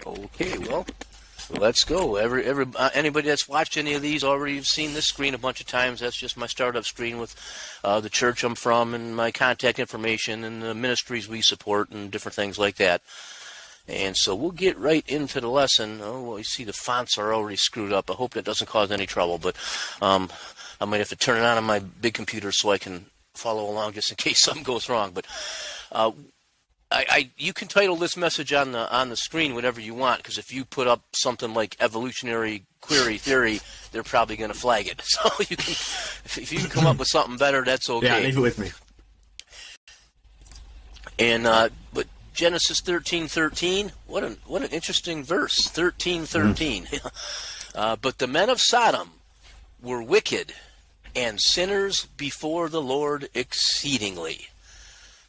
Okay, well, let's go. Anybody that's watched any of these already have seen this screen a bunch of times. That's just my startup screen with the church I'm from and my contact information and the ministries we support and different things like that. And so we'll get right into the lesson. Oh, well, you see the fonts are already screwed up. I hope that doesn't cause any trouble, but I might have to turn it on my big computer so I can follow along just in case something goes wrong. But you can title this message on the screen whatever you want, because if you put up something like Evolutionary Query Theory, they're probably going to flag it. So you can, if you can come up with something better, that's okay. Yeah, leave it with me. And but Genesis 13:13, what an interesting verse. 13:13. But the men of Sodom were wicked and sinners before the Lord exceedingly.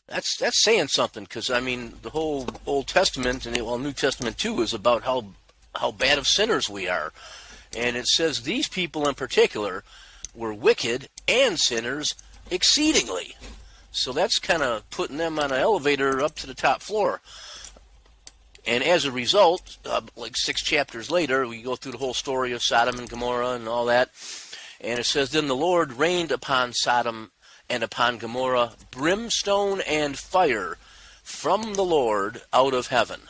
That's saying something, because I mean the whole Old Testament and New Testament too is about how bad of sinners we are, and it says these people in particular were wicked and sinners exceedingly. So that's kind of putting them on an elevator up to the top floor. And as a result, like 6 chapters later, we go through the whole story of Sodom and Gomorrah and all that. And it says, then the Lord rained upon Sodom and upon Gomorrah brimstone and fire from the Lord out of heaven.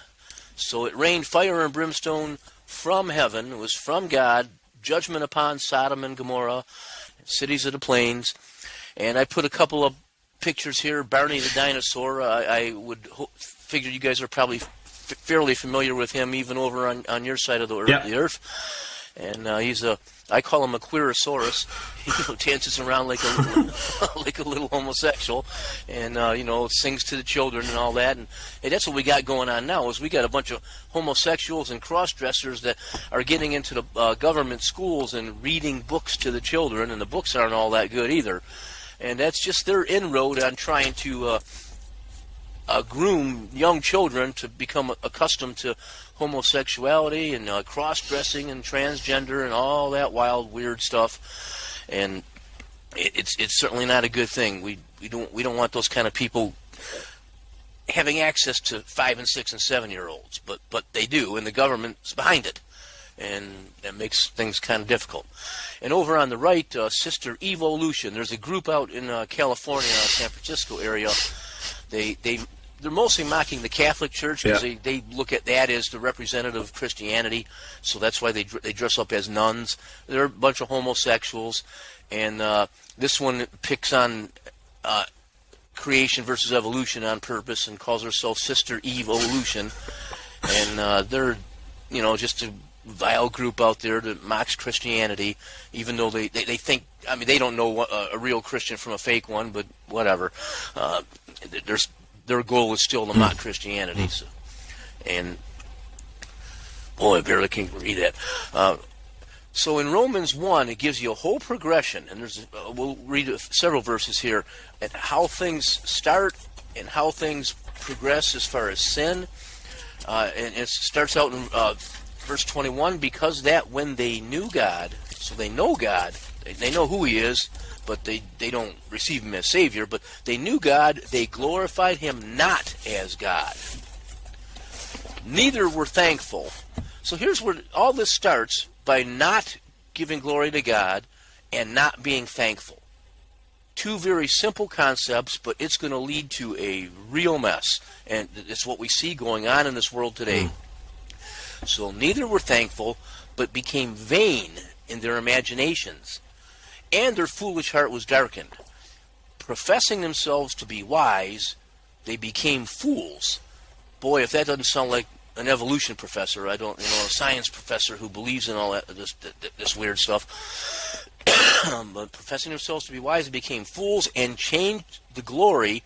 So it rained fire and brimstone from heaven. It was from God, judgment upon Sodom and Gomorrah, cities of the plains. And I put a couple of pictures here. Barney the dinosaur, I would figure you guys are probably fairly familiar with him, even over on your side of the earth. Yep. The earth. And I call him a queerosaurus. He dances around like a little homosexual, and sings to the children and all that. And that's what we got going on now. Is we got a bunch of homosexuals and cross-dressers that are getting into the government schools and reading books to the children, and the books aren't all that good either. And that's just their inroad on trying to groom young children to become accustomed to homosexuality and cross-dressing and transgender and all that wild, weird stuff. And it's certainly not a good thing. We don't want those kind of people having access to 5 and 6 and 7-year-olds, but they do, and the government's behind it. And that makes things kind of difficult. And over on the right, Sister Evolution. There's a group out in California, San Francisco area. They're mostly mocking the Catholic Church, because they look at that as the representative of Christianity. So that's why they dress up as nuns. They're a bunch of homosexuals. And this one picks on creation versus evolution on purpose and calls herself Sister Evolution. And they're, just a vile group out there that mocks Christianity, even though they think, I mean, they don't know a real Christian from a fake one, but whatever. Their goal is still to mock Christianity. So, and boy, I barely can read that. So in Romans 1, it gives you a whole progression, and we'll read several verses here, at how things start and how things progress as far as sin. And it starts out in verse 21, because that when they knew God, so they know God, they know who He is, but they don't receive Him as Savior, but they knew God, they glorified Him not as God. Neither were thankful. So here's where all this starts, by not giving glory to God and not being thankful. 2 very simple concepts, but it's going to lead to a real mess. And it's what we see going on in this world today. So neither were thankful, but became vain in their imaginations, and their foolish heart was darkened. Professing themselves to be wise, they became fools. Boy, if that doesn't sound like an evolution professor, a science professor who believes in all that this weird stuff. But professing themselves to be wise, they became fools and changed the glory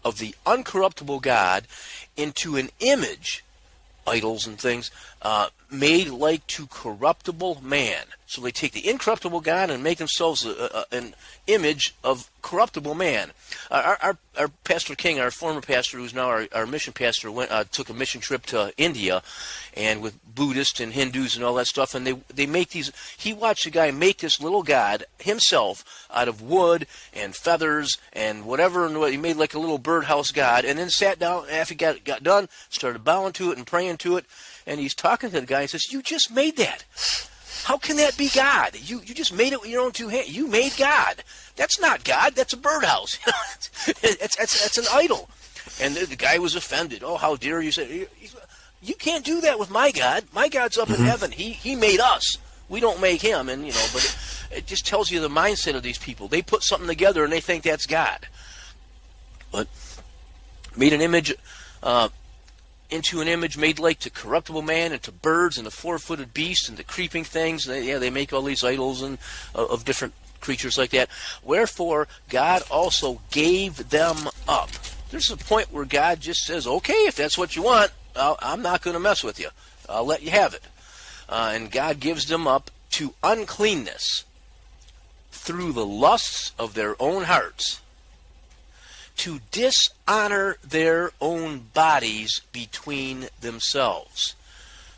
of the uncorruptible God into an image, idols and things, made like to corruptible man. So they take the incorruptible God and make themselves an image of corruptible man. Our Pastor King, our former pastor, who's now our mission pastor, took a mission trip to India, and with Buddhists and Hindus and all that stuff, and they make these. He watched a guy make this little god himself out of wood and feathers and whatever, and he made like a little birdhouse god, and then sat down after he got done, started bowing to it and praying to it, and he's talking to the guy and says, "You just made that. How can that be God? You just made it with your own two hands. You made God. That's not God. That's a birdhouse. That's an idol." And the guy was offended. "Oh, how dare you say? You can't do that with my God. My God's up in heaven. He made us. We don't make him." And but it just tells you the mindset of these people. They put something together and they think that's God. But made an image. Into an image made like to corruptible man, and to birds, and to four-footed beasts, and to creeping things. They make all these idols and of different creatures like that. Wherefore God also gave them up. There's a point where God just says, "Okay, if that's what you want, I'm not going to mess with you. I'll let you have it." And God gives them up to uncleanness through the lusts of their own hearts, to dishonor their own bodies between themselves.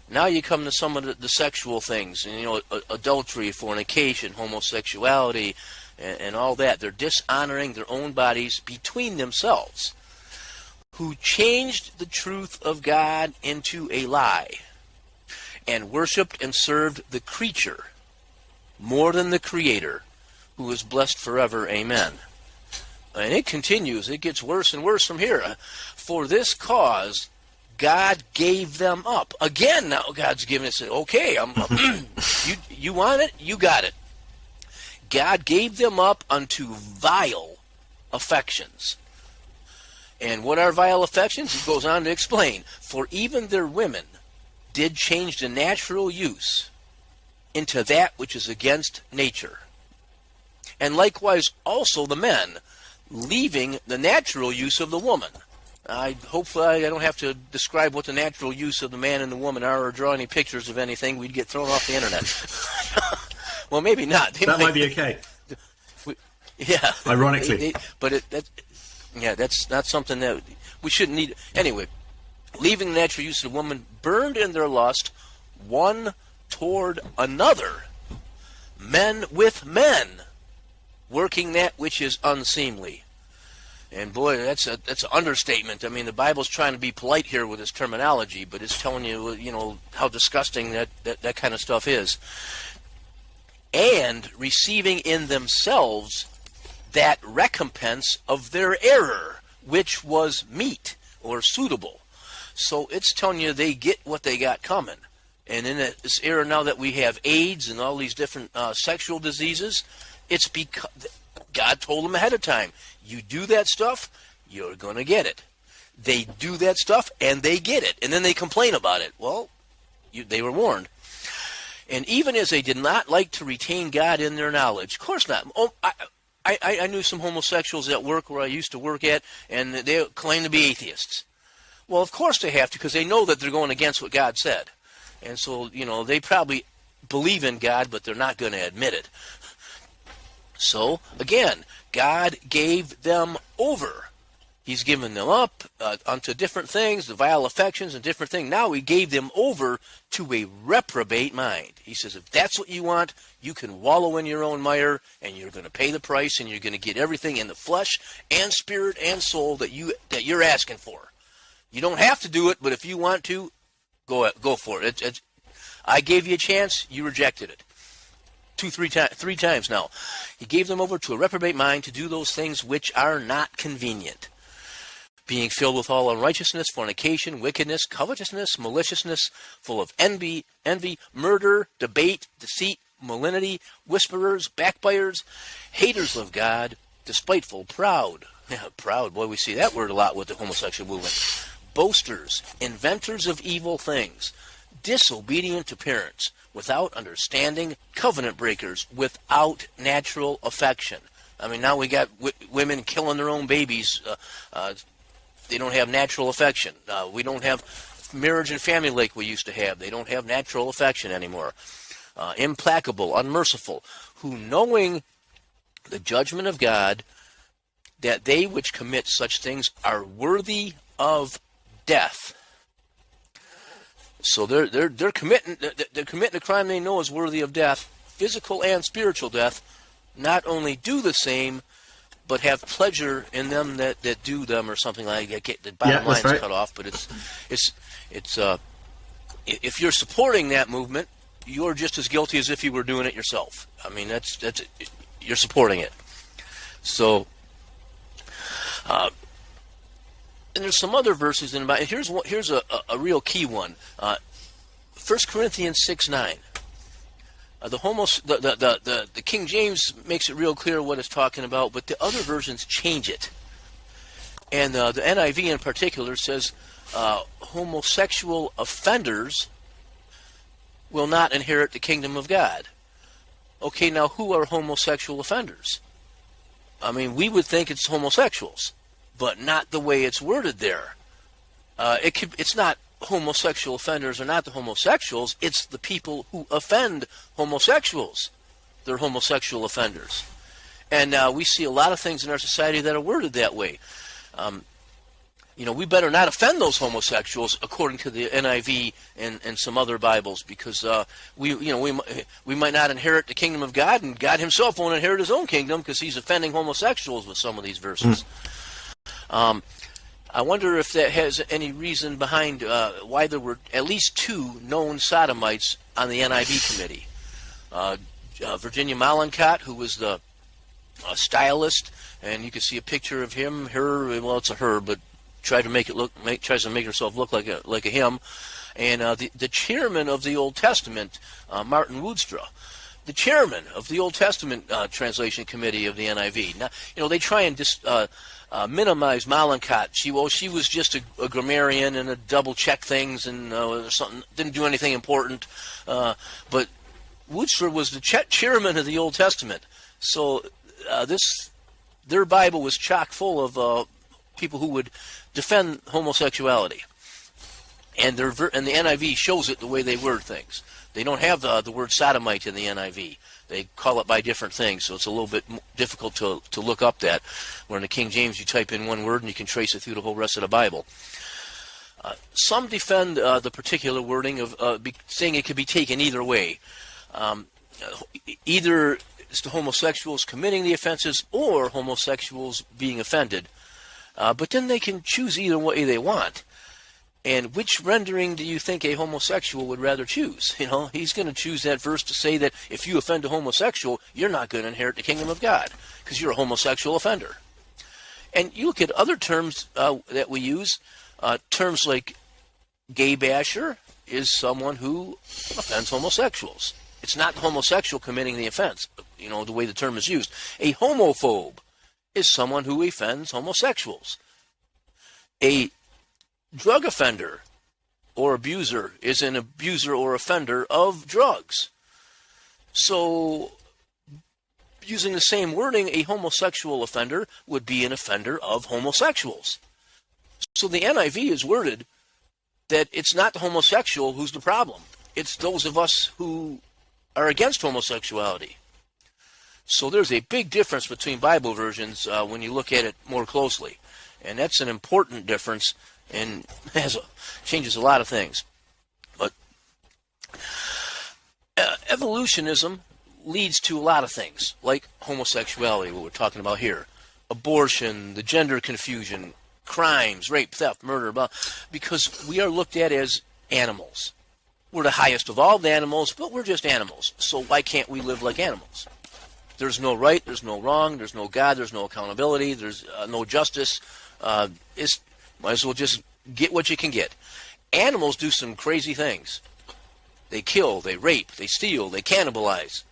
Now you come to some of the sexual things, and adultery, fornication, homosexuality, and all that. They're dishonoring their own bodies between themselves, who changed the truth of God into a lie, and worshipped and served the creature more than the Creator, who is blessed forever. Amen. And it continues. It gets worse and worse from here. For this cause, God gave them up. Again, now God's giving us, "Okay, you want it? You got it." God gave them up unto vile affections. And what are vile affections? He goes on to explain. For even their women did change the natural use into that which is against nature. And likewise also the men, leaving the natural use of the woman. Hopefully I don't have to describe what the natural use of the man and the woman are, or draw any pictures of anything. We'd get thrown off the internet. Well, maybe not. That might be okay. Yeah. Ironically. That's not something that we shouldn't need. Anyway, leaving the natural use of the woman, burned in their lust one toward another, men with men, working that which is unseemly. And boy, that's an understatement. I mean, the Bible's trying to be polite here with its terminology, but it's telling you, how disgusting that kind of stuff is. And receiving in themselves that recompense of their error, which was meet or suitable. So it's telling you they get what they got coming. And in this era now that we have AIDS and all these different sexual diseases, it's because God told them ahead of time, you do that stuff, you're going to get it. They do that stuff, and they get it. And then they complain about it. Well, they were warned. And even as they did not like to retain God in their knowledge, of course not. I knew some homosexuals at work where I used to work at, and they claim to be atheists. Well, of course they have to, because they know that they're going against what God said. And so, they probably believe in God, but they're not going to admit it. So, again, God gave them over. He's given them up unto different things, the vile affections and different things. Now he gave them over to a reprobate mind. He says, if that's what you want, you can wallow in your own mire, and you're going to pay the price, and you're going to get everything in the flesh and spirit and soul that you're asking for. You don't have to do it, but if you want to, go for it. I gave you a chance, you rejected it. Three times now. He gave them over to a reprobate mind to do those things which are not convenient, being filled with all unrighteousness, fornication, wickedness, covetousness, maliciousness, full of envy, murder, debate, deceit, malignity, whisperers, backbiters, haters of God, despiteful, proud. Proud, boy, we see that word a lot with the homosexual movement. Boasters, inventors of evil things, disobedient to parents, without understanding, covenant breakers, without natural affection. I mean, now we got women killing their own babies. They don't have natural affection. We don't have marriage and family like we used to have. They don't have natural affection anymore. Implacable, unmerciful, who knowing the judgment of God, that they which commit such things are worthy of death. So they're committing a crime they know is worthy of death, physical and spiritual death. Not only do the same, but have pleasure in them that do them, or something like that. The bottom line's cut off, but it's if you're supporting that movement, you're just as guilty as if you were doing it yourself. I mean, that's you're supporting it. So, and there's some other verses in the Bible. Here's a real key one. 1 Corinthians 6:9. The King James makes it real clear what it's talking about, but the other versions change it. And the NIV in particular says homosexual offenders will not inherit the kingdom of God. Okay, now who are homosexual offenders? I mean, we would think it's homosexuals, but not the way it's worded there. It's not homosexual offenders are not the homosexuals, it's the people who offend homosexuals. They're homosexual offenders. And we see a lot of things in our society that are worded that way. We better not offend those homosexuals according to the NIV and some other Bibles, because we might not inherit the kingdom of God, and God himself won't inherit his own kingdom because he's offending homosexuals with some of these verses. I wonder if that has any reason behind why there were at least 2 known sodomites on the NIV committee. Virginia Mollenkott, who was the stylist, and you can see a picture of him, her. Well, it's a her, but tries to make herself look like a him. And the chairman of the Old Testament, Martin Woodstra, the chairman of the Old Testament translation committee of the NIV. Now, they try and just minimize Mollenkott. She was just a grammarian and a double check things and something, didn't do anything important. But Woodstra was the chairman of the Old Testament. So their Bible was chock full of people who would defend homosexuality, and the NIV shows it the way they word things. They don't have the word sodomite in the NIV. They call it by different things, so it's a little bit difficult to look up that. Where in the King James, you type in one word and you can trace it through the whole rest of the Bible. Some defend the particular wording of saying it could be taken either way. Either it's the homosexuals committing the offenses or homosexuals being offended. But then they can choose either way they want. And which rendering do you think a homosexual would rather choose? He's going to choose that verse to say that if you offend a homosexual, you're not going to inherit the kingdom of God because you're a homosexual offender. And you look at other terms that we use, terms like gay basher is someone who offends homosexuals. It's not the homosexual committing the offense, the way the term is used. A homophobe is someone who offends homosexuals. A drug offender or abuser is an abuser or offender of drugs. So, using the same wording, a homosexual offender would be an offender of homosexuals. So the NIV is worded that it's not the homosexual who's the problem. It's those of us who are against homosexuality. So there's a big difference between Bible versions when you look at it more closely. And that's an important difference and changes a lot of things. But evolutionism leads to a lot of things, like homosexuality, what we're talking about here, abortion, the gender confusion, crimes, rape, theft, murder, because we are looked at as animals. We're the highest of all the animals, but we're just animals. So why can't we live like animals? There's no right, there's no wrong, there's no God, there's no accountability, there's no justice. Might as well just get what you can get. Animals do some crazy things. They kill, they rape, they steal, they cannibalize.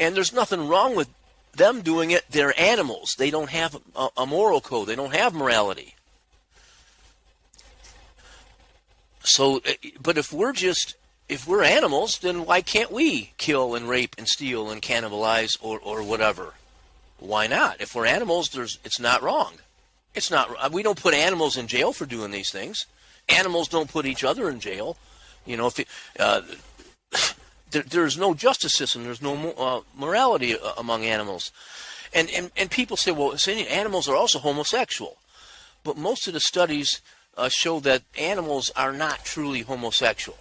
And there's nothing wrong with them doing it. They're animals. They don't have a moral code. They don't have morality. So, but if we're animals, then why can't we kill and rape and steal and cannibalize or whatever? Why not? If we're animals, it's not wrong. It's not. We don't put animals in jail for doing these things. Animals don't put each other in jail. If there's no justice system, there's no morality among animals. And people say, well, animals are also homosexual. But most of the studies show that animals are not truly homosexual.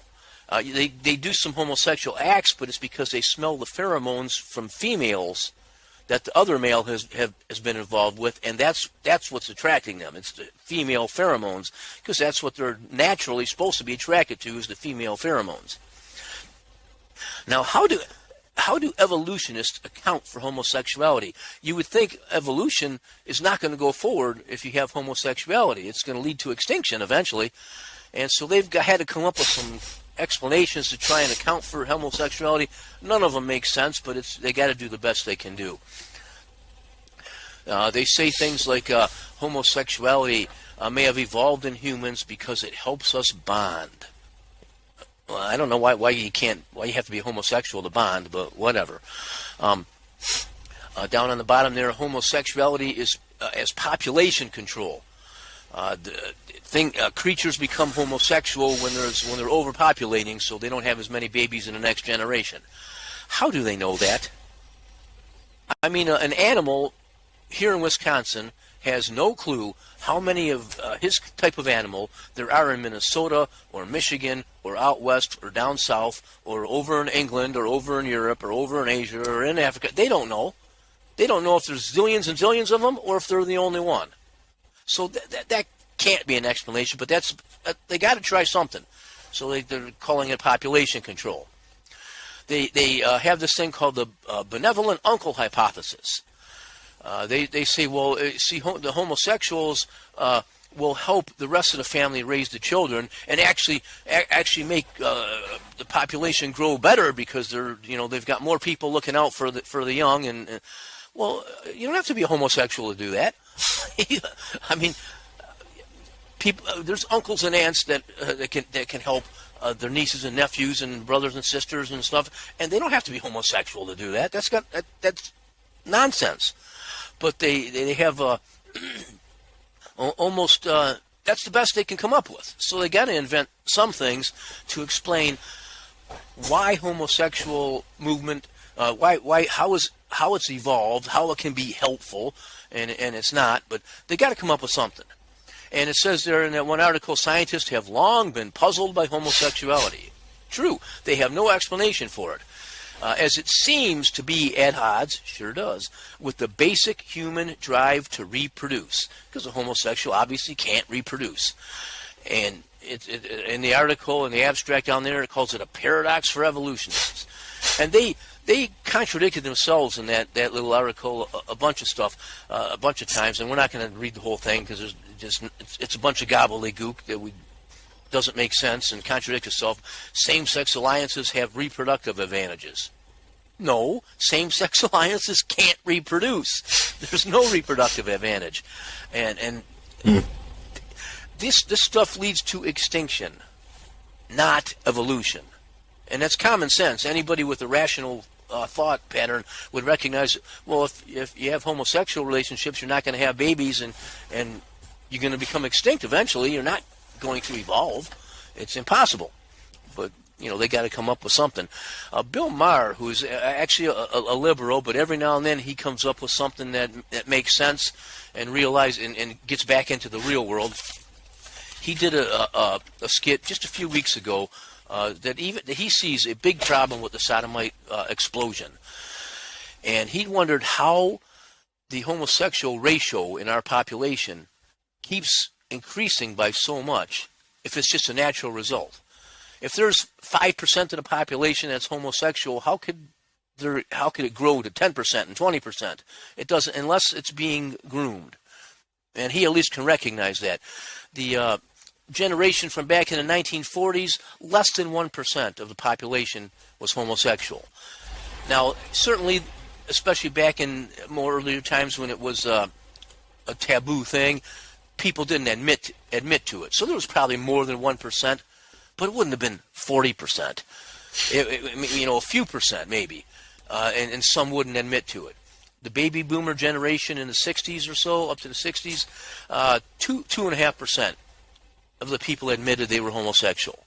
They do some homosexual acts, but it's because they smell the pheromones from females that the other male has been involved with, and that's what's attracting them. It's the female pheromones, because that's what they're naturally supposed to be attracted to, is the female pheromones. Now, how do evolutionists account for homosexuality? You would think evolution is not going to go forward if you have homosexuality. It's going to lead to extinction eventually, and so they've had to come up with some explanations to try and account for homosexuality. None of them make sense, but they got to do the best they can do. They say things like homosexuality may have evolved in humans because it helps us bond. Well, I don't know why you have to be homosexual to bond, but whatever. Down on the bottom there, homosexuality is as population control. Creatures become homosexual when they're overpopulating, so they don't have as many babies in the next generation. How do they know that? I mean, an animal here in Wisconsin has no clue how many of his type of animal there are in Minnesota or Michigan or out west or down south or over in England or over in Europe or over in Asia or in Africa. They don't know. They don't know if there's zillions and zillions of them or if they're the only one. So that can't be an explanation, but they got to try something. So they're calling it population control. They have this thing called the benevolent uncle hypothesis. They say, well, the homosexuals will help the rest of the family raise the children and actually make the population grow better because they've got more people looking out for the young. And well, you don't have to be a homosexual to do that. I mean, there's uncles and aunts that can help their nieces and nephews and brothers and sisters and stuff, and they don't have to be homosexual to do that. That's nonsense. But they have almost that's the best they can come up with. So they got to invent some things to explain why homosexual movement, how it's evolved, how it can be helpful, and it's not. But they got to come up with something. And it says there in that one article, scientists have long been puzzled by homosexuality. True, they have no explanation for it. As it seems to be at odds, sure does, with the basic human drive to reproduce, because a homosexual obviously can't reproduce. And in the article, in the abstract down there, it calls it a paradox for evolutionists. And they contradicted themselves in that little article a bunch of stuff, a bunch of times, and we're not going to read the whole thing because it's a bunch of gobbledygook that doesn't make sense and contradicts itself. Same-sex alliances have reproductive advantages. No, same-sex alliances can't reproduce. There's no reproductive advantage. And this stuff leads to extinction, not evolution. And that's common sense. Anybody with a rational thought pattern would recognize, well, if you have homosexual relationships, you're not going to have babies and you're going to become extinct eventually. You're not going to evolve. It's impossible. But they got to come up with something. Bill Maher, who's actually a liberal, but every now and then he comes up with something that makes sense and and gets back into the real world. He did a skit just a few weeks ago that he sees a big problem with the sodomite explosion, and he wondered how the homosexual ratio in our population keeps increasing by so much if it's just a natural result. If there's 5% of the population that's homosexual, how could it grow to 10% and 20%? It doesn't, unless it's being groomed. And he at least can recognize that. The generation from back in the 1940s, less than 1% of the population was homosexual. Now, certainly, especially back in more earlier times when it was a taboo thing, people didn't admit to it. So there was probably more than 1%, but it wouldn't have been 40%. A few percent maybe, and some wouldn't admit to it. The baby boomer generation in the 60s or so, up to the 60s, 2.5% of the people admitted they were homosexual.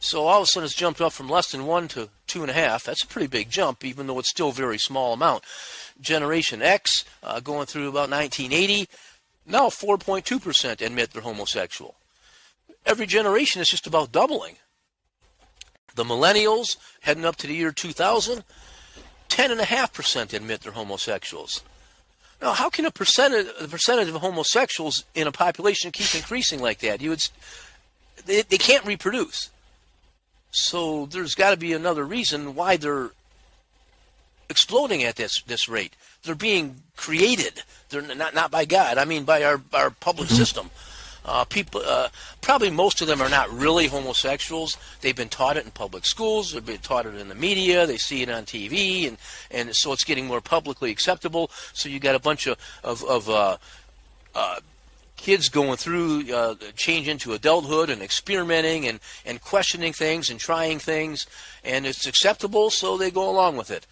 So all of a sudden it's jumped up from less than 1 to 2.5. That's a pretty big jump, even though it's still a very small amount. Generation X, going through about 1980, now 4.2% admit they're homosexual. Every generation is just about doubling. The millennials, heading up to the year 2000, 10.5% admit they're homosexuals. Now, how can the percentage of homosexuals in a population keep increasing like that? They can't reproduce. So there's got to be another reason why they're exploding at this rate. They're being created. They're not by God. I mean by our public system. People, probably most of them are not really homosexuals. They've been taught it in public schools. They've been taught it in the media. They see it on TV, and so it's getting more publicly acceptable. So you got a bunch of kids going through change into adulthood and experimenting and questioning things and trying things, and it's acceptable, so they go along with it.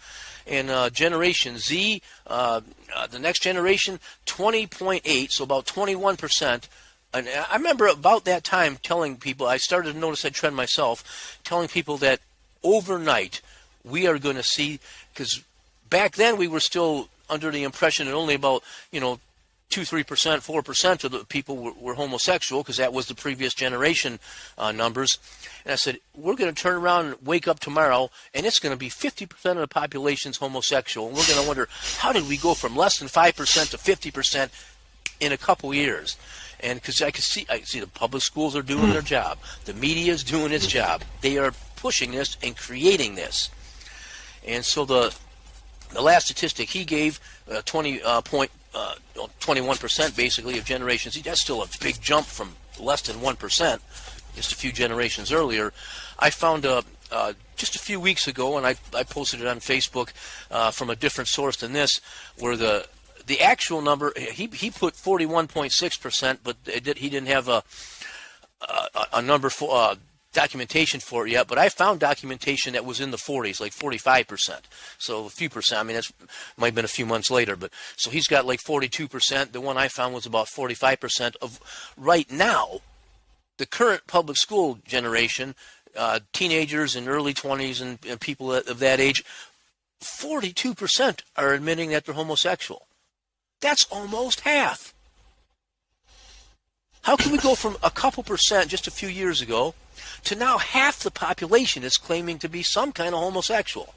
And Generation Z, the next generation, 20.8, so about 21%. And I remember about that time telling people, I started to notice that trend myself, telling people that overnight we are going to see, because back then we were still under the impression that only about, 2, 3%, 4% of the people were homosexual, because that was the previous generation numbers. And I said, we're going to turn around and wake up tomorrow, and it's going to be 50% of the population's homosexual. And we're going to wonder, how did we go from less than 5% to 50% in a couple years? And because I see the public schools are doing their job. The media is doing its job. They are pushing this and creating this. And so the last statistic he gave, 21% basically of Generation Z, that's still a big jump from less than 1% just a few generations earlier. I found just a few weeks ago, and I posted it on Facebook from a different source than this, where the actual number, he put 41.6%, but he didn't have a number for documentation for it yet. But I found documentation that was in the 40s, like 45%. So a few percent. I mean, that might have been a few months later. But so he's got like 42%. The one I found was about 45% of right now. The current public school generation, teenagers in early 20s and people of that age, 42% are admitting that they're homosexual. That's almost half. How can we go from a couple percent just a few years ago to now half the population is claiming to be some kind of homosexual?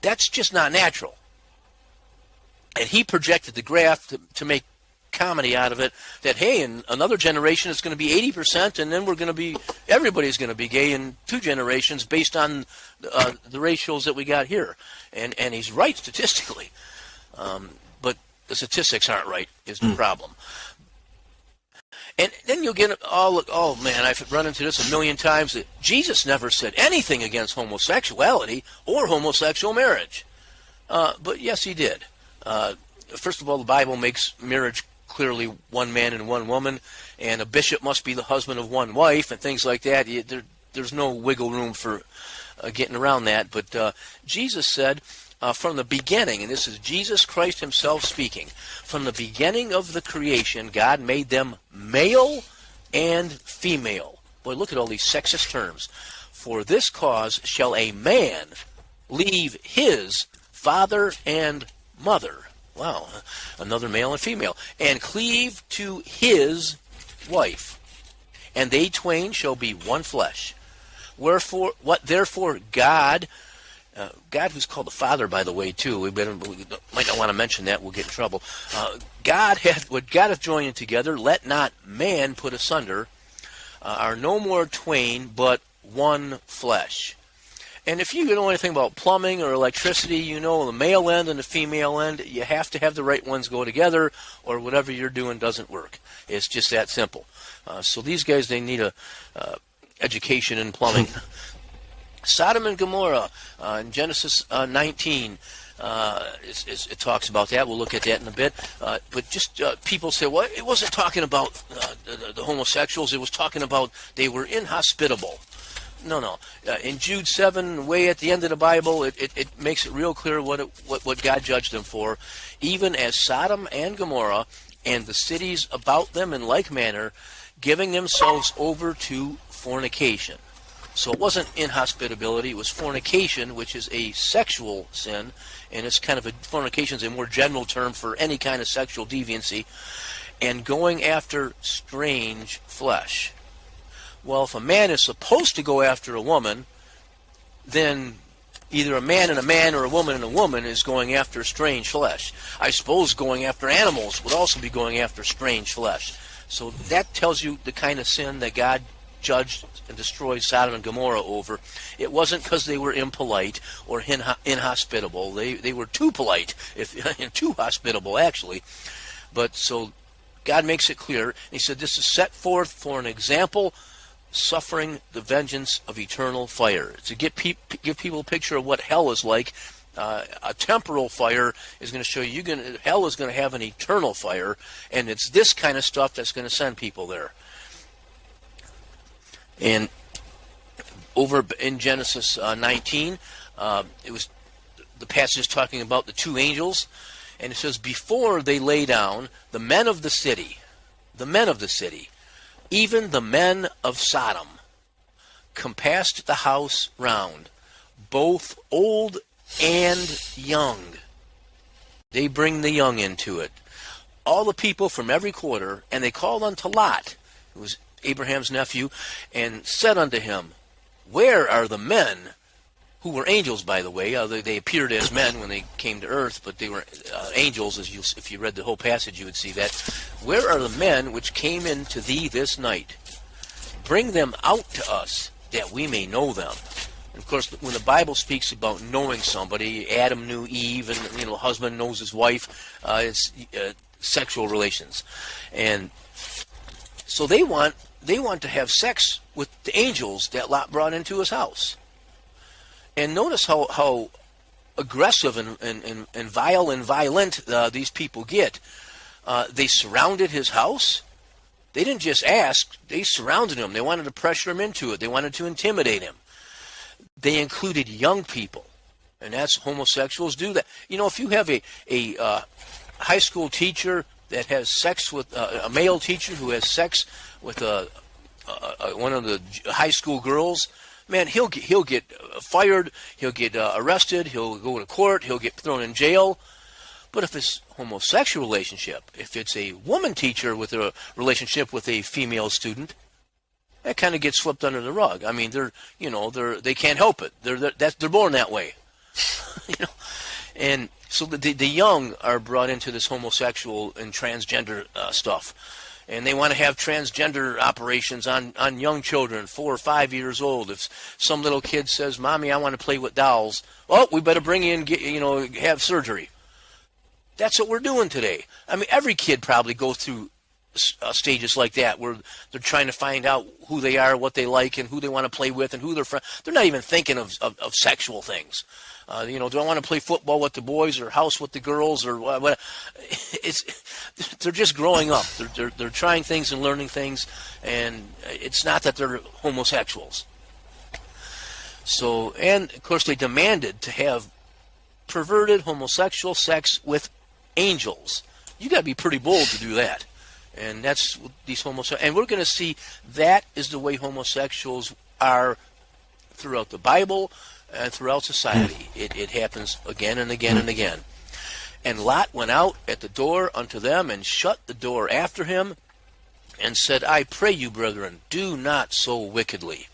That's just not natural. And he projected the graph to make comedy out of it, that, hey, in another generation it's going to be 80%, and then everybody's going to be gay in 2 generations based on the ratios that we got here. And he's right statistically. But the statistics aren't right is the problem. And then you'll get, oh man, I've run into this a million times, that Jesus never said anything against homosexuality or homosexual marriage. But yes, he did. First of all, the Bible makes marriage clearly one man and one woman, and a bishop must be the husband of one wife and things like that. There's no wiggle room for getting around that. But Jesus said, from the beginning, and this is Jesus Christ himself speaking, from the beginning of the creation, God made them male and female. Boy, look at all these sexist terms. For this cause shall a man leave his father and mother. Wow, another male and female. And cleave to his wife. And they twain shall be one flesh. Therefore God, who's called the Father, by the way, too. We might not want to mention that. We'll get in trouble. What God hath joined together, let not man put asunder. Are no more twain, but one flesh. And if you know anything about plumbing or electricity, you know the male end and the female end, you have to have the right ones go together, or whatever you're doing doesn't work. It's just that simple. So these guys, they need a education in plumbing. Sodom and Gomorrah in Genesis 19, it talks about that. We'll look at that in a bit. But just people say, well, it wasn't talking about the homosexuals. It was talking about they were inhospitable. No. In Jude 7, way at the end of the Bible, it makes it real clear what God judged them for. Even as Sodom and Gomorrah and the cities about them in like manner, giving themselves over to fornication. So it wasn't inhospitability, it was fornication, which is a sexual sin, and it's kind of fornication is a more general term for any kind of sexual deviancy, and going after strange flesh. Well, if a man is supposed to go after a woman, then either a man and a man or a woman and a woman is going after strange flesh. I suppose going after animals would also be going after strange flesh. So that tells you the kind of sin that God judged and destroyed Sodom and Gomorrah over. It wasn't because they were impolite or inhospitable. They were too polite, too hospitable actually. But so God makes it clear. He said this is set forth for an example, suffering the vengeance of eternal fire. To give people a picture of what hell is like. A temporal fire is going to show you hell is going to have an eternal fire, and it's this kind of stuff that's going to send people there. And over in Genesis 19, it was the passage talking about the two angels, and it says, before they lay down, the men of the city, even the men of Sodom, compassed the house round, both old and young. They bring the young into it. All the people from every quarter, and they called unto Lot, who was Abraham's nephew, and said unto him, where are the men, who were angels, by the way? They appeared as men when they came to earth, but they were angels. If you read the whole passage, you would see that. Where are the men which came in to thee this night? Bring them out to us, that we may know them. And of course, when the Bible speaks about knowing somebody, Adam knew Eve, and husband knows his wife. It's sexual relations, and so they want to have sex with the angels that Lot brought into his house. And notice how aggressive and vile and violent these people get. They surrounded his house. They didn't just ask. They surrounded him. They wanted to pressure him into it. They wanted to intimidate him. They included young people. And that's homosexuals do that. If you have a high school teacher that has sex with a male teacher who has sex with one of the high school girls, man, he'll get fired, he'll get arrested, he'll go to court, he'll get thrown in jail. But if it's homosexual relationship, if it's a woman teacher with a relationship with a female student, that kind of gets swept under the rug. I mean, they can't help it. They're born that way, And so the young are brought into this homosexual and transgender stuff. And they want to have transgender operations on young children, 4 or 5 years old. If some little kid says, "Mommy, I want to play with dolls," well, we better bring in, have surgery. That's what we're doing today. I mean, every kid probably goes through stages like that where they're trying to find out who they are, what they like, and who they want to play with, and who they're friends. They're not even thinking of sexual things. Do I want to play football with the boys or house with the girls or what? They're just growing up. They're trying things and learning things, and it's not that they're homosexuals. So, and of course, they demanded to have perverted homosexual sex with angels. You got to be pretty bold to do that, and that's what these homosexuals. And we're going to see that is the way homosexuals are throughout the Bible. And throughout society, it happens again and again and again. And Lot went out at the door unto them and shut the door after him and said, I pray you, brethren, do not so wickedly.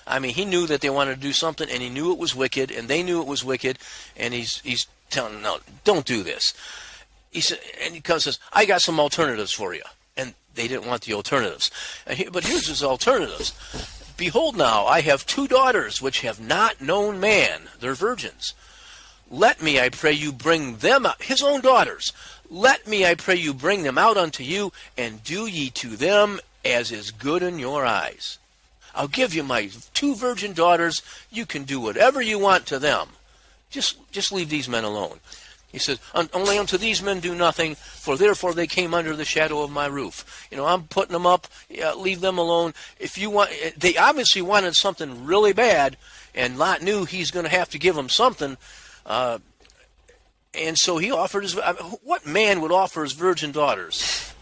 I mean, he knew that they wanted to do something, and he knew it was wicked, and they knew it was wicked, and he's telling them, no, don't do this. He said, and he comes and says, I got some alternatives for you. And they didn't want the alternatives. But here's his alternatives. Behold now, I have 2 daughters which have not known man. They're virgins. Let me, I pray you, bring them out. His own daughters. Let me, I pray you, bring them out unto you, and do ye to them as is good in your eyes. I'll give you my 2 virgin daughters. You can do whatever you want to them. Just leave these men alone. He says, only unto these men do nothing, for therefore they came under the shadow of my roof. I'm putting them up. Leave them alone. If you want, they obviously wanted something really bad, and Lot knew he's going to have to give them something. And so he offered his. I mean, what man would offer his virgin daughters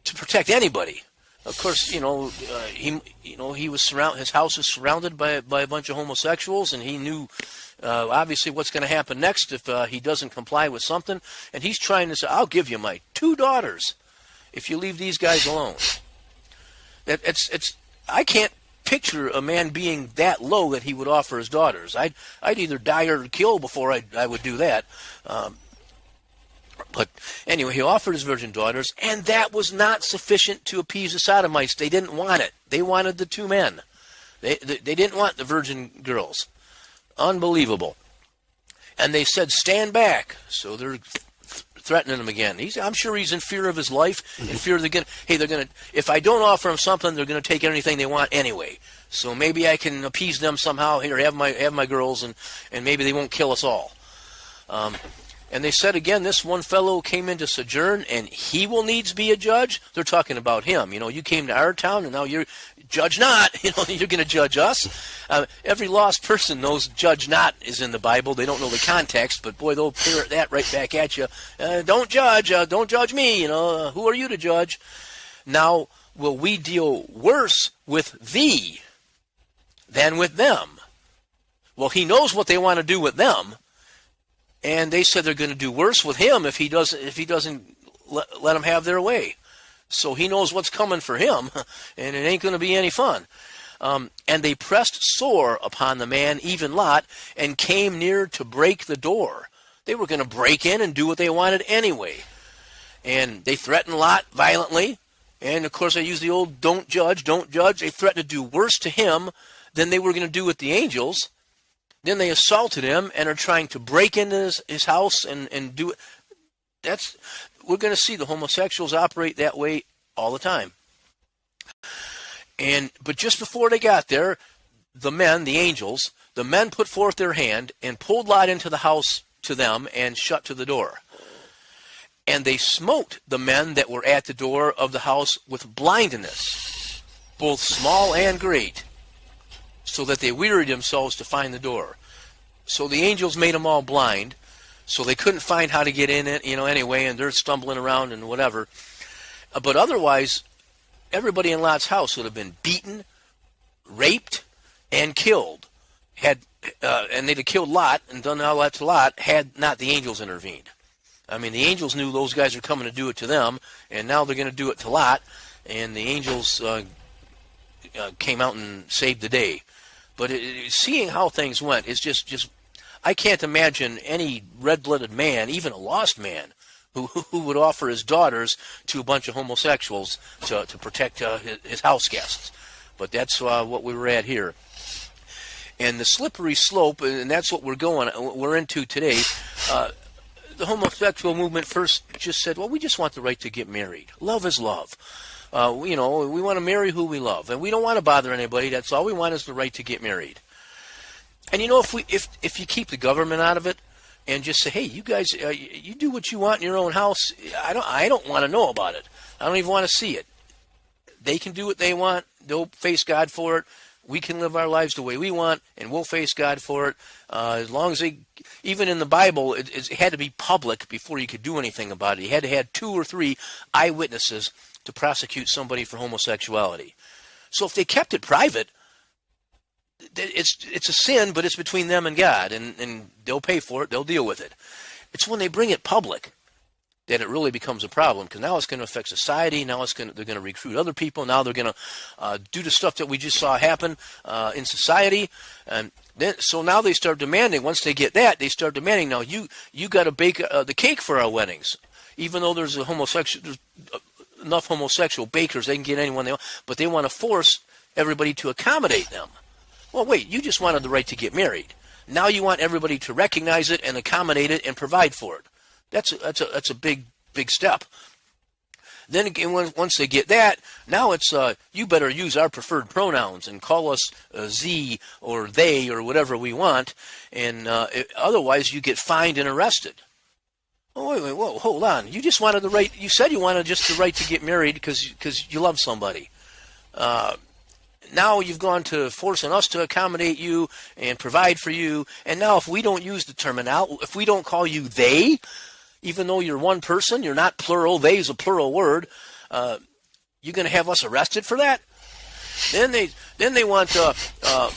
to protect anybody? Of course, he was surrounded. His house was surrounded by a bunch of homosexuals, and he knew obviously what's going to happen next if he doesn't comply with something. And he's trying to say, "I'll give you my 2 daughters if you leave these guys alone." I can't picture a man being that low that he would offer his daughters. I'd either die or kill before I would do that. But anyway, he offered his virgin daughters, and that was not sufficient to appease the Sodomites. They didn't want it. They wanted the 2 men. They didn't want the virgin girls. Unbelievable. And they said, "Stand back." So they're threatening him again. I'm sure he's in fear of his life, in fear they're gonna. If I don't offer him something, they're gonna take anything they want anyway. So maybe I can appease them somehow. Here, have my girls, and maybe they won't kill us all. And they said again, this one fellow came in to sojourn, and he will needs be a judge. They're talking about him. You came to our town, and now you're judge not. You're going to judge us. Every lost person knows judge not is in the Bible. They don't know the context, but boy, they'll parrot that right back at you. Don't judge me. Who are you to judge? Now, will we deal worse with thee than with them? Well, he knows what they want to do with them. And they said they're going to do worse with him if he doesn't let them have their way. So he knows what's coming for him, and it ain't going to be any fun. And they pressed sore upon the man, even Lot, and came near to break the door. They were going to break in and do what they wanted anyway. And they threatened Lot violently. And, of course, I use the old don't judge. They threatened to do worse to him than they were going to do with the angels. Then they assaulted him and are trying to break into his house and do it. We're going to see the homosexuals operate that way all the time. But just before they got there, the angels, put forth their hand and pulled Lot into the house to them and shut to the door. And they smote the men that were at the door of the house with blindness, both small and great, so that they wearied themselves to find the door. So the angels made them all blind, so they couldn't find how to get in it, anyway, and they're stumbling around and whatever. But otherwise, everybody in Lot's house would have been beaten, raped, and killed. And they'd have killed Lot and done all that to Lot had not the angels intervened. I mean, the angels knew those guys were coming to do it to them, and now they're going to do it to Lot, and the angels came out and saved the day. But seeing how things went is just I can't imagine any red-blooded man, even a lost man, who would offer his daughters to a bunch of homosexuals to protect his house guests. But that's what we were at here. And the slippery slope, and that's what we're into today. The homosexual movement first just said, well, we just want the right to get married. Love is love. We want to marry who we love, and we don't want to bother anybody. That's all we want is the right to get married. And if you keep the government out of it and just say, hey, you guys, you do what you want in your own house. I don't want to know about it. I don't even want to see it. They can do what they want. They'll face God for it. We can live our lives the way we want, and we'll face God for it. As long as even in the Bible, it had to be public before you could do anything about it. You had to have 2 or 3 eyewitnesses to prosecute somebody for homosexuality. So if they kept it private, it's a sin, but it's between them and God, and they'll pay for it. They'll deal with it. It's when they bring it public that it really becomes a problem, because now it's going to affect society. Now they're going to recruit other people. Now they're going to do the stuff that we just saw happen in society. And so now they start demanding. Once they get that, they start demanding. Now you got to bake the cake for our weddings, even though there's enough homosexual bakers, they can get anyone they want, but they want to force everybody to accommodate them. Well, wait, you just wanted the right to get married. Now you want everybody to recognize it and accommodate it and provide for it. That's a big step. Then again, once they get that, now it's you better use our preferred pronouns and call us Z or they or whatever we want, and otherwise you get fined and arrested. Oh, wait, whoa, hold on. You just wanted the right. You said you wanted just the right to get married because you love somebody. now you've gone to forcing us to accommodate you and provide for you. And now if we don't use the terminology, if we don't call you they, even though you're one person, you're not plural, they is a plural word, you're going to have us arrested for that? Then they want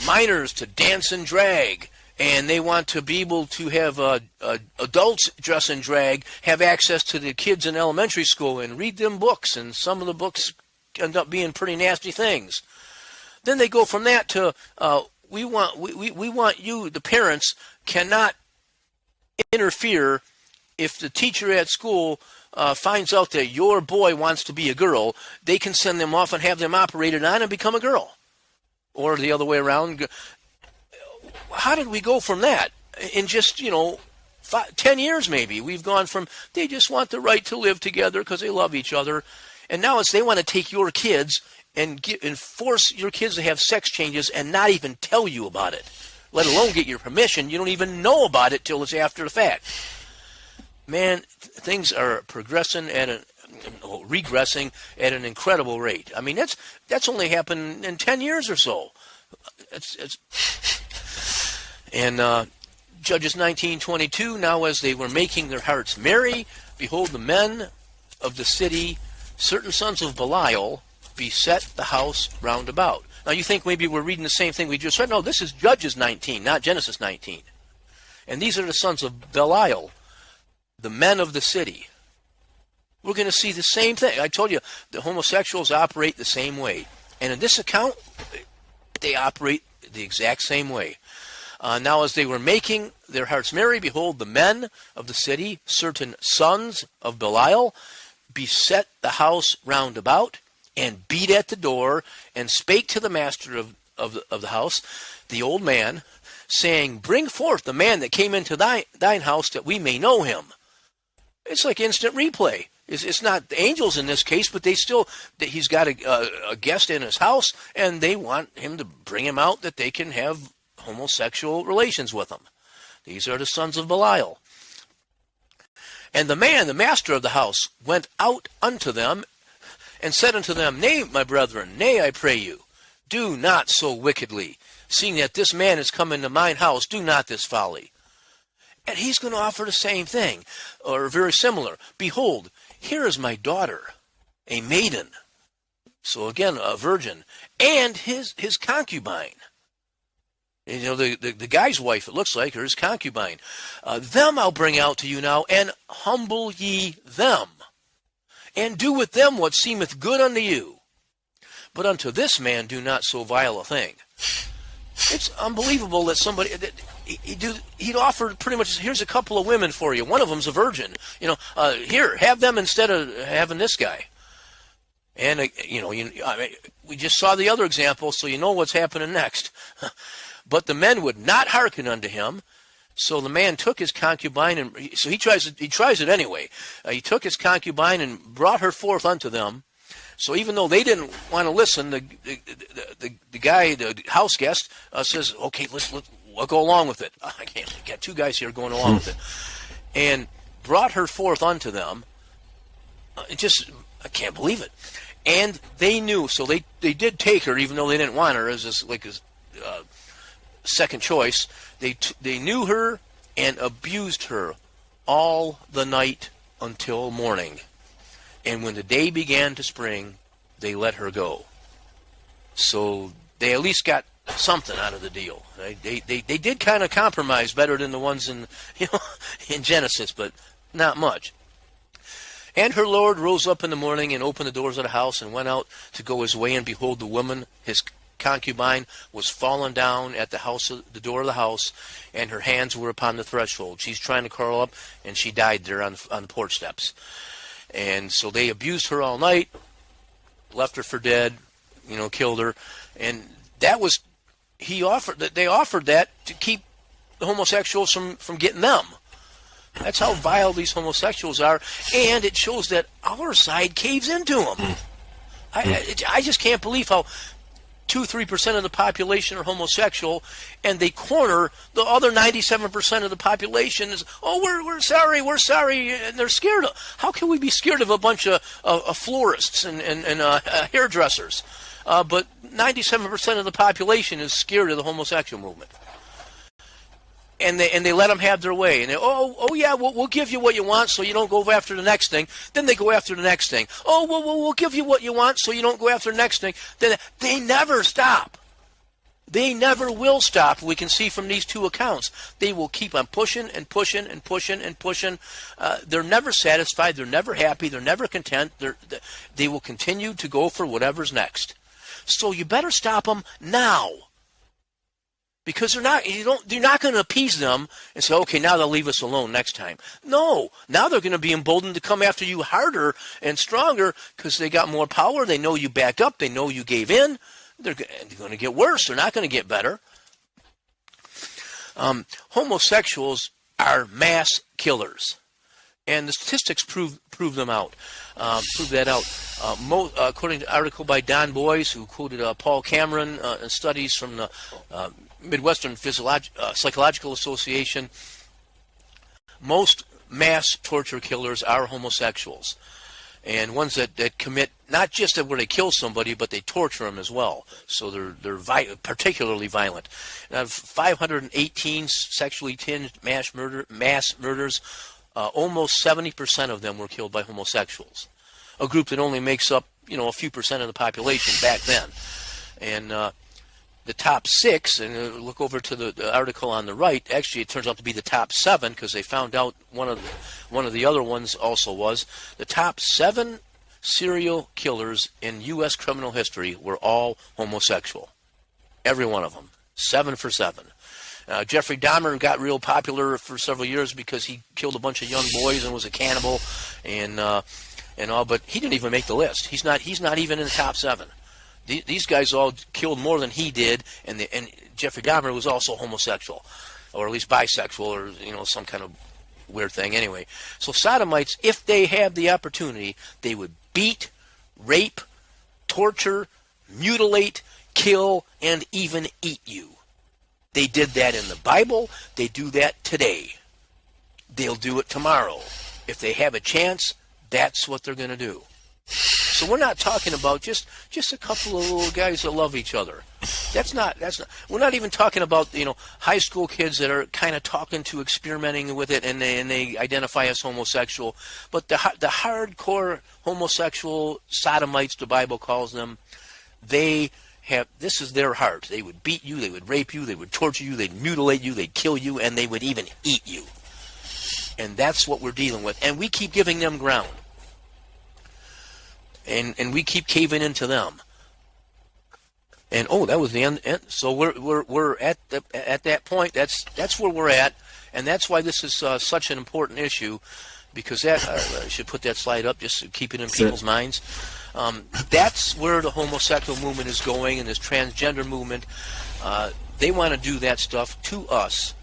minors to dance and drag, and they want to be able to have adults dress in drag, have access to the kids in elementary school and read them books, and some of the books end up being pretty nasty things. Then they go from that to we want you, the parents, cannot interfere if the teacher at school finds out that your boy wants to be a girl. They can send them off and have them operated on and become a girl, or the other way around. How did we go from that in just 10 years maybe? We've gone from they just want the right to live together because they love each other, and now it's they want to take your kids and force your kids to have sex changes and not even tell you about it, let alone get your permission. You don't even know about it till it's after the fact. Man, things are progressing regressing at an incredible rate. I mean, that's only happened in 10 years or so. And Judges 19:22. Now, as they were making their hearts merry, behold, the men of the city, certain sons of Belial, beset the house round about. Now, you think maybe we're reading the same thing we just read. No, this is Judges 19, not Genesis 19. And these are the sons of Belial, the men of the city. We're going to see the same thing. I told you, the homosexuals operate the same way. And in this account, they operate the exact same way. Now, as they were making their hearts merry, behold, the men of the city, certain sons of Belial, beset the house round about, and beat at the door, and spake to the master of the house, the old man, saying, bring forth the man that came into thine house, that we may know him. It's like instant replay. It's not the angels in this case, but he's got a guest in his house, and they want him to bring him out that they can have homosexual relations with him. These are the sons of Belial. And the man, the master of the house, went out unto them, and said unto them, nay, my brethren, nay, I pray you, do not so wickedly. Seeing that this man is come into mine house, do not this folly. And he's going to offer the same thing, or very similar. Behold, here is my daughter, a maiden. So again, a virgin, and his concubine. The guy's wife, it looks like, or his concubine. Them I'll bring out to you now, and humble ye them, and do with them what seemeth good unto you. But unto this man do not so vile a thing. It's unbelievable that somebody, he'd offered pretty much, here's a couple of women for you. One of them's a virgin. Here, have them instead of having this guy. And, we just saw the other example, so you know what's happening next. But the men would not hearken unto him. So the man took his concubine, and so he tries it anyway. He took his concubine and brought her forth unto them. So even though they didn't want to listen, the guy, the house guest, says, okay, we'll go along with it. I can't get two guys here going along with it. And brought her forth unto them. I can't believe it. And they knew, so they did take her, even though they didn't want her as a second choice. They knew her and abused her all the night until morning. And when the day began to spring, they let her go. So they at least got something out of the deal. They did kind of compromise better than the ones in Genesis, but not much. And her Lord rose up in the morning and opened the doors of the house and went out to go his way. And behold, the woman, his concubine, was fallen down at the door of the house, and her hands were upon the threshold. She's trying to curl up, and she died there on the porch steps. And so they abused her all night, left her for dead, killed her. And that was, they offered that to keep the homosexuals from getting them. That's how vile these homosexuals are, and it shows that our side caves into them. I just can't believe how 2-3% of the population are homosexual, and they corner the other 97% of the population. We're sorry, and they're scared. How can we be scared of a bunch of florists and hairdressers? but 97% of the population is scared of the homosexual movement. And they let them have their way. And yeah, we'll give you what you want so you don't go after the next thing. Then they go after the next thing. We'll give you what you want so you don't go after the next thing. Then they never stop. They never will stop. We can see from these two accounts. They will keep on pushing and pushing and pushing and pushing. They're never satisfied. They're never happy. They're never content. They will continue to go for whatever's next. So you better stop them now. Because you're not going to appease them and say, okay, now they'll leave us alone next time. No, now they're going to be emboldened to come after you harder and stronger because they got more power. They know you backed up. They know you gave in. They're going to get worse. They're not going to get better. Homosexuals are mass killers, and the statistics prove them out. Prove that out. According to an article by Don Boys, who quoted Paul Cameron and studies from the Midwestern Psychological Association, most mass torture killers are homosexuals, and ones that commit not just where they kill somebody, but they torture them as well. So they're particularly violent. Out of 518 sexually tinged mass murders, almost 70% of them were killed by homosexuals, a group that only makes up a few percent of the population back then. And the top 6, and look over to the article on the right. Actually, it turns out to be the top 7 because they found out one of the other ones also was the top 7 serial killers in U.S. criminal history were all homosexual. Every one of them, 7 for 7. Jeffrey Dahmer got real popular for several years because he killed a bunch of young boys and was a cannibal and all, but he didn't even make the list. He's not even in the top 7. These guys all killed more than he did, and Jeffrey Dahmer was also homosexual, or at least bisexual, or some kind of weird thing. Anyway, so sodomites, if they had the opportunity, they would beat, rape, torture, mutilate, kill, and even eat you. They did that in the Bible. They do that today. They'll do it tomorrow. If they have a chance, that's what they're going to do. So we're not talking about just a couple of little guys that love each other. That's not. We're not even talking about high school kids that are kind of talking to experimenting with it and they identify as homosexual. But the hardcore homosexual sodomites, the Bible calls them, this is their heart. They would beat you, they would rape you, they would torture you, they'd mutilate you, they'd kill you, and they would even eat you. And that's what we're dealing with. And we keep giving them ground. And we keep caving into them. And that was the end. So we're at that point. That's where we're at, and that's why this is such an important issue, because I should put that slide up just to keep it in people's minds. That's where the homosexual movement is going, and this transgender movement. They want to do that stuff to us,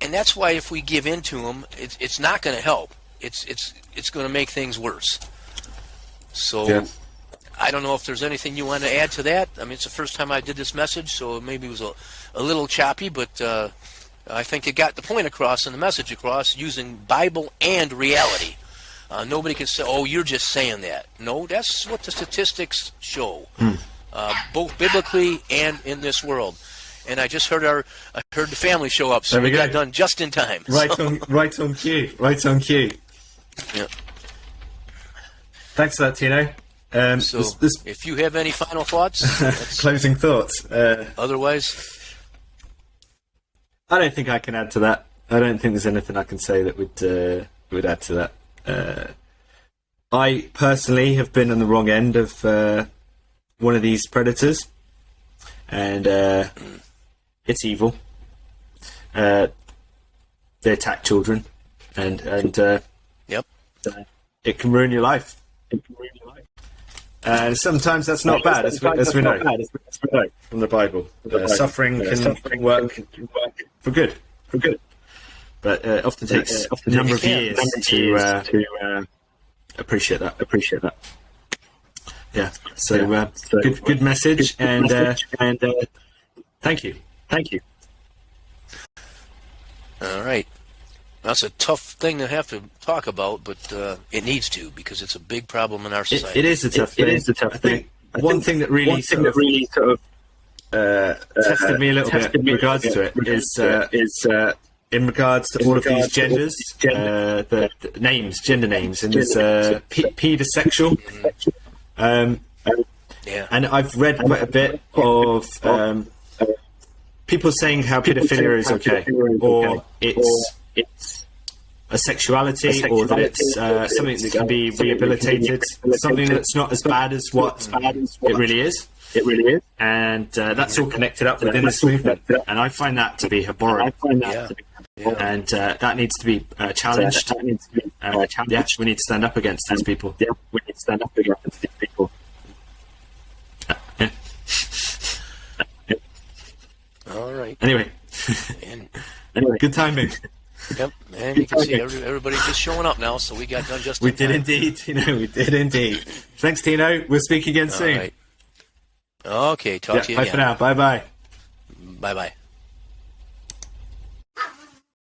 and that's why if we give in to them, it's not going to help. It's going to make things worse. So yeah. I don't know if there's anything you want to add to that. I mean, it's the first time I did this message, so maybe it was a little choppy, but I think it got the point across and the message across using Bible and reality. Nobody can say, "Oh, you're just saying that." No, that's what the statistics show, both biblically and in this world. And I just heard the family show up, so we got done just in time. Right on cue. Yeah. Thanks for that, Tino. If you have any final thoughts, closing thoughts. Otherwise, I don't think I can add to that. I don't think there's anything I can say that would add to that. I personally have been on the wrong end of one of these predators, and it's evil. They attack children, and yep, it can ruin your life. And sometimes that's not bad, as we know from the Bible. Suffering can work for good. But it often takes a number of years to appreciate that. Yeah. So good message, and thank you. All right. That's a tough thing to have to talk about, but it needs to, because it's a big problem in our society. It is a tough thing. one thing that really sort of tested me a little bit in regards to it is in regards to all of these genders, the names, gender names, and there's pedosexual. And I've read quite a bit of people saying how pedophilia is okay, or it's a sexuality, or that it's something that can be rehabilitated, something that's not as bad as what it really is. And that's all connected up within this movement, and I find that to be abhorrent. And that needs to be challenged. Yeah, we need to stand up against these people. All right. Anyway, good timing. Yep, and you can see everybody's just showing up now, so we got done just We in did time. indeed. We did indeed. Thanks, Tino. We'll speak again soon. All right. Okay, talk to you Bye again. for now. Bye-bye. Bye-bye.